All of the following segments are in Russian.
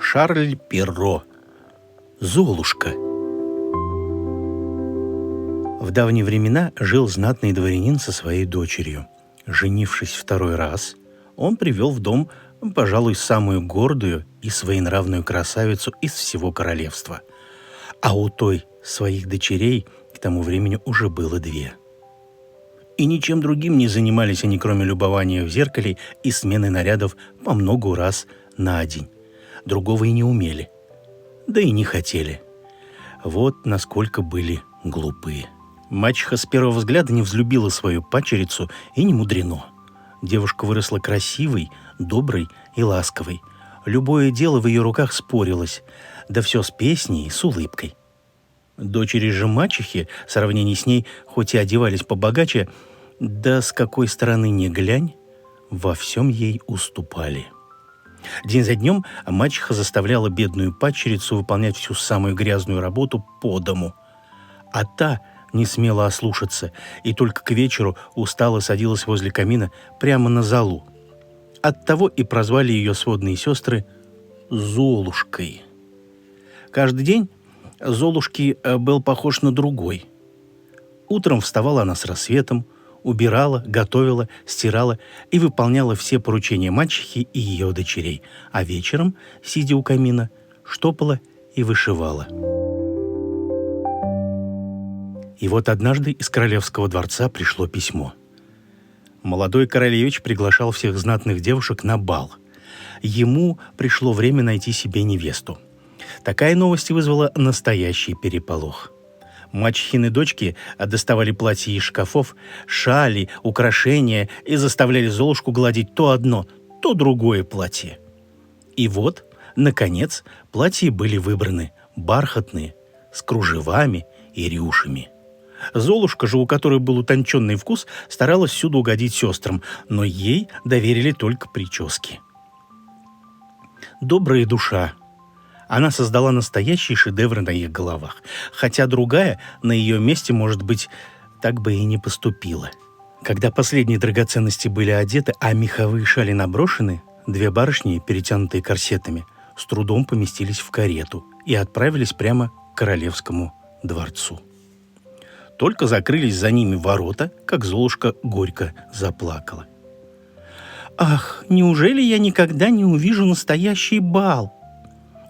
Шарль Перро. Золушка. В давние времена жил знатный дворянин со своей дочерью. Женившись второй раз, он привел в дом, пожалуй, самую гордую и своенравную красавицу из всего королевства. А у той своих дочерей к тому времени уже было 2. И ничем другим не занимались они, кроме любования в зеркале и смены нарядов по многу раз на день. Другого и не умели, да и не хотели. Вот насколько были глупые. Мачеха с первого взгляда не взлюбила свою падчерицу, и не мудрено. Девушка выросла красивой, доброй и ласковой. Любое дело в ее руках спорилось, да все с песней и с улыбкой. Дочери же мачехи, в сравнении с ней, хоть и одевались побогаче, да с какой стороны ни глянь, во всем ей уступали. День за днем мачеха заставляла бедную падчерицу выполнять всю самую грязную работу по дому, а та не смела ослушаться и только к вечеру устало садилась возле камина прямо на золу. Оттого и прозвали ее сводные сестры Золушкой. Каждый день Золушки был похож на другой. Утром вставала она с рассветом, убирала, готовила, стирала и выполняла все поручения мачехи и ее дочерей, а вечером, сидя у камина, штопала и вышивала. И вот однажды из королевского дворца пришло письмо. Молодой королевич приглашал всех знатных девушек на бал. Ему пришло время найти себе невесту. Такая новость вызвала настоящий переполох. Мачехины дочки доставали платья из шкафов, шали, украшения и заставляли Золушку гладить то одно, то другое платье. И вот, наконец, платья были выбраны бархатные, с кружевами и рюшами. Золушка же, у которой был утонченный вкус, старалась всюду угодить сестрам, но ей доверили только прически. Добрая душа. Она создала настоящие шедевры на их головах, хотя другая на ее месте, может быть, так бы и не поступила. Когда последние драгоценности были одеты, а меховые шали наброшены, 2 барышни, перетянутые корсетами, с трудом поместились в карету и отправились прямо к королевскому дворцу. Только закрылись за ними ворота, как Золушка горько заплакала. «Ах, неужели я никогда не увижу настоящий бал?»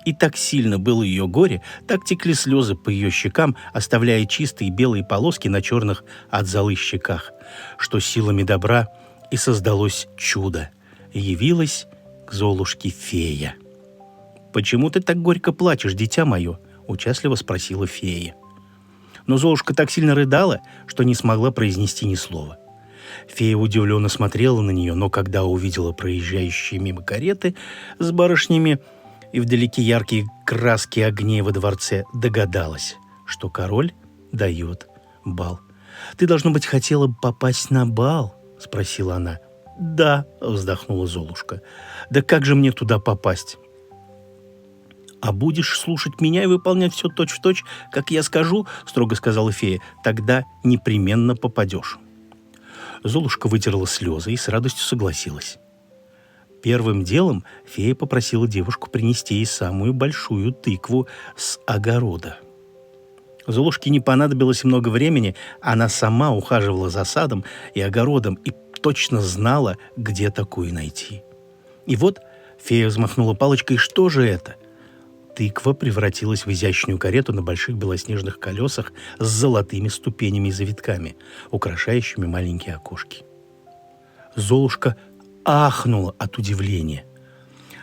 И так сильно было ее горе, так текли слезы по ее щекам, оставляя чистые белые полоски на черных от золы щеках, что силами добра и создалось чудо. Явилась к Золушке фея. «Почему ты так горько плачешь, дитя мое?» — участливо спросила фея. Но Золушка так сильно рыдала, что не смогла произнести ни слова. Фея удивленно смотрела на нее, но когда увидела проезжающие мимо кареты с барышнями и вдалеке яркие краски огней во дворце, догадалась, что король дает бал. «Ты, должно быть, хотела попасть на бал?» — спросила она. «Да», — вздохнула Золушка. «Да как же мне туда попасть?» «А будешь слушать меня и выполнять все точь-в-точь, как я скажу, — строго сказала фея, — тогда непременно попадешь». Золушка вытерла слезы и с радостью согласилась. Первым делом фея попросила девушку принести ей самую большую тыкву с огорода. Золушке не понадобилось много времени, она сама ухаживала за садом и огородом и точно знала, где такую найти. И вот фея взмахнула палочкой, и что же это? Тыква превратилась в изящную карету на больших белоснежных колесах с золотыми ступенями и завитками, украшающими маленькие окошки. Золушка ахнула от удивления.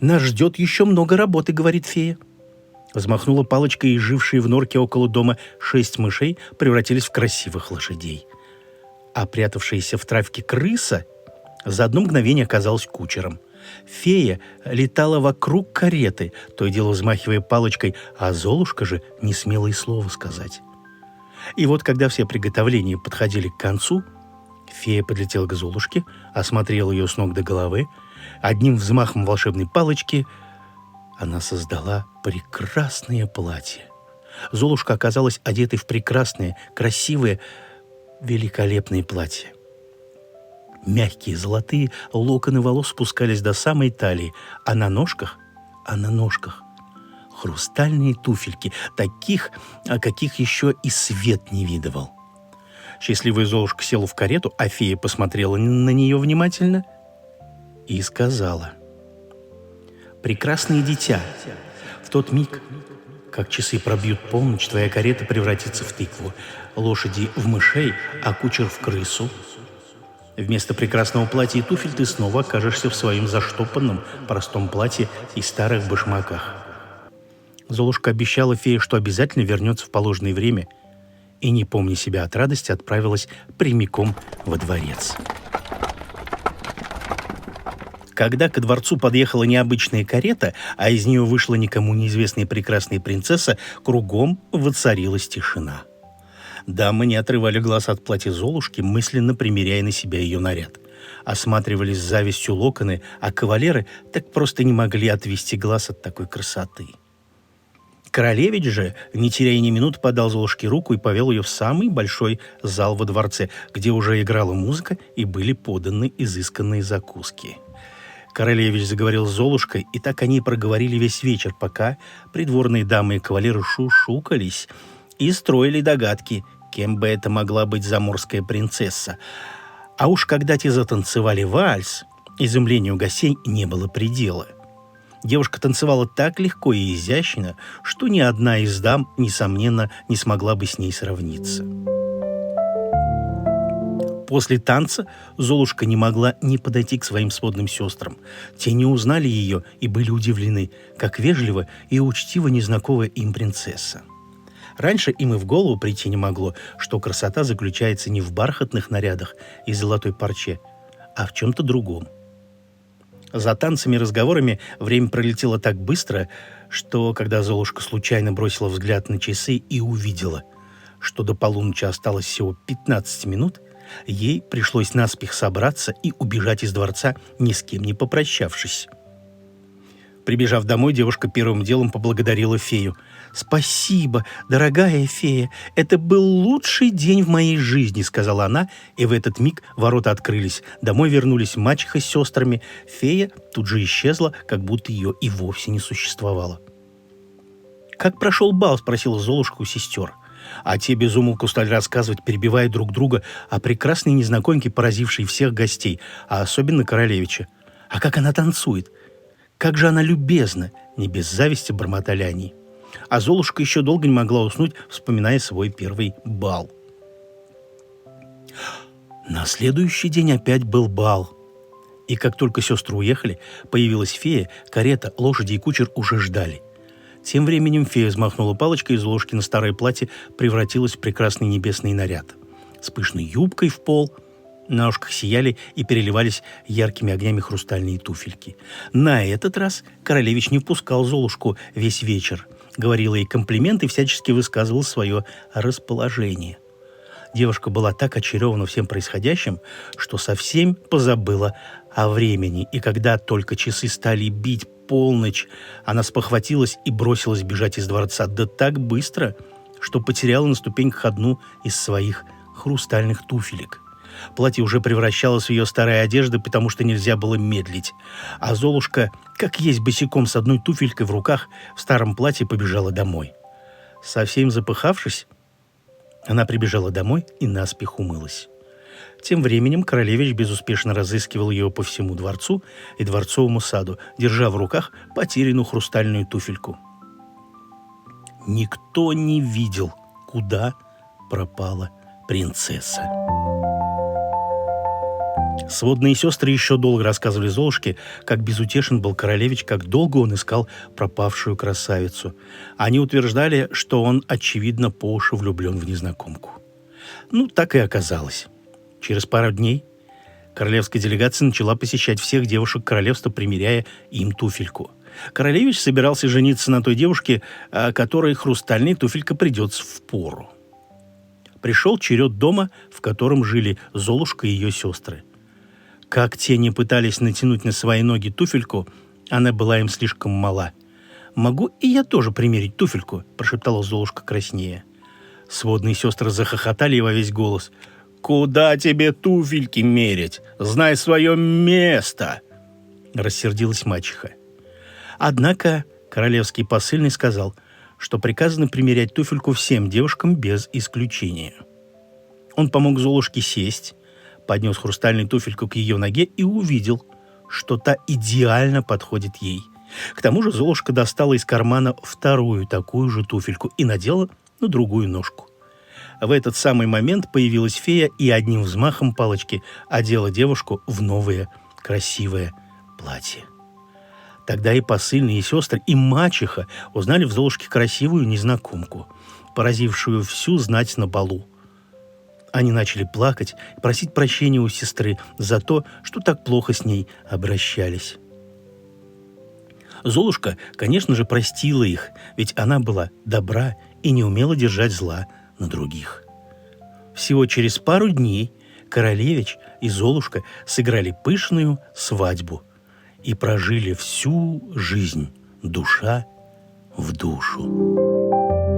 «Нас ждет еще много работы», — говорит фея. Взмахнула палочкой, и жившие в норке около дома 6 мышей превратились в красивых лошадей. А прятавшаяся в травке крыса за одно мгновение оказалась кучером. Фея летала вокруг кареты, то и дело взмахивая палочкой, а Золушка же не смела и слова сказать. И вот, когда все приготовления подходили к концу, фея подлетела к Золушке, осмотрела ее с ног до головы. Одним взмахом волшебной палочки она создала прекрасное платье. Золушка оказалась одетой в прекрасное, красивое, великолепное платье. Мягкие золотые локоны волос спускались до самой талии, а на ножках хрустальные туфельки, таких, каких еще и свет не видывал. Счастливая Золушка села в карету, а фея посмотрела на нее внимательно и сказала: «Прекрасное дитя, в тот миг, как часы пробьют полночь, твоя карета превратится в тыкву, лошади в мышей, а кучер в крысу. Вместо прекрасного платья и туфель ты снова окажешься в своем заштопанном простом платье и старых башмаках». Золушка обещала фее, что обязательно вернется в положенное время, и, не помня себя от радости, отправилась прямиком во дворец. Когда ко дворцу подъехала необычная карета, а из нее вышла никому неизвестная прекрасная принцесса, кругом воцарилась тишина. Дамы не отрывали глаз от платья Золушки, мысленно примеряя на себя ее наряд. Осматривались с завистью локоны, а кавалеры так просто не могли отвести глаз от такой красоты. Королевич же, не теряя ни минуты, подал Золушке руку и повел ее в самый большой зал во дворце, где уже играла музыка и были поданы изысканные закуски. Королевич заговорил с Золушкой, и так они проговорили весь вечер, пока придворные дамы и кавалеры шушукались и строили догадки, кем бы это могла быть заморская принцесса. А уж когда те затанцевали вальс, изумлению гостей не было предела. Девушка танцевала так легко и изящно, что ни одна из дам, несомненно, не смогла бы с ней сравниться. После танца Золушка не могла не подойти к своим сводным сестрам. Те не узнали ее и были удивлены, как вежливо и учтиво незнакомая им принцесса. Раньше им и в голову прийти не могло, что красота заключается не в бархатных нарядах и золотой парче, а в чем-то другом. За танцами и разговорами время пролетело так быстро, что, когда Золушка случайно бросила взгляд на часы и увидела, что до полуночи осталось всего 15 минут, ей пришлось наспех собраться и убежать из дворца, ни с кем не попрощавшись. Прибежав домой, девушка первым делом поблагодарила фею. «Спасибо, дорогая фея, это был лучший день в моей жизни», — сказала она, и в этот миг ворота открылись. Домой вернулись мачеха с сестрами. Фея тут же исчезла, как будто ее и вовсе не существовало. «Как прошел бал?» — спросила Золушка у сестер. А те без умолку стали рассказывать, перебивая друг друга, о прекрасной незнакомке, поразившей всех гостей, а особенно королевича. «А как она танцует! Как же она любезна!» — не без зависти бормотали они. А Золушка еще долго не могла уснуть, вспоминая свой первый бал. На следующий день опять был бал. И как только сестры уехали, появилась фея, карета, лошади и кучер уже ждали. Тем временем фея взмахнула палочкой, и Золушкино старое платье превратилось в прекрасный небесный наряд. С пышной юбкой в пол, на ушках сияли и переливались яркими огнями хрустальные туфельки. На этот раз королевич не впускал Золушку весь вечер, говорил ей комплименты и всячески высказывал свое расположение. Девушка была так очарована всем происходящим, что совсем позабыла о времени, и когда только часы стали бить полночь, она спохватилась и бросилась бежать из дворца, да так быстро, что потеряла на ступеньках одну из своих хрустальных туфелек. Платье уже превращалось в ее старые одежды, потому что нельзя было медлить. А Золушка, как есть босиком с одной туфелькой в руках, в старом платье побежала домой. Совсем запыхавшись, она прибежала домой и наспех умылась. Тем временем королевич безуспешно разыскивал ее по всему дворцу и дворцовому саду, держа в руках потерянную хрустальную туфельку. Никто не видел, куда пропала принцесса. Сводные сестры еще долго рассказывали Золушке, как безутешен был королевич, как долго он искал пропавшую красавицу. Они утверждали, что он, очевидно, по уши влюблен в незнакомку. Ну, так и оказалось. Через пару дней королевская делегация начала посещать всех девушек королевства, примеряя им туфельку. Королевич собирался жениться на той девушке, которой хрустальная туфелька придется впору. Пришел черед дома, в котором жили Золушка и ее сестры. Как те не пытались натянуть на свои ноги туфельку, она была им слишком мала. «Могу и я тоже примерить туфельку?» – прошептала Золушка краснея. Сводные сестры захохотали во весь голос. «Куда тебе туфельки мерить? Знай свое место!» – рассердилась мачеха. Однако Королевский посыльный сказал, что приказано примерять туфельку всем девушкам без исключения. Он помог Золушке сесть, поднес хрустальную туфельку к ее ноге и увидел, что та идеально подходит ей. К тому же Золушка достала из кармана вторую такую же туфельку и надела на другую ножку. В этот самый момент появилась фея и одним взмахом палочки одела девушку в новое красивое платье. Тогда и посыльные, и сестры, и мачеха узнали в Золушке красивую незнакомку, поразившую всю знать на балу. Они начали плакать и просить прощения у сестры за то, что так плохо с ней обращались. Золушка, конечно же, простила их, ведь она была добра и не умела держать зла на других. Всего через пару дней королевич и Золушка сыграли пышную свадьбу и прожили всю жизнь душа в душу.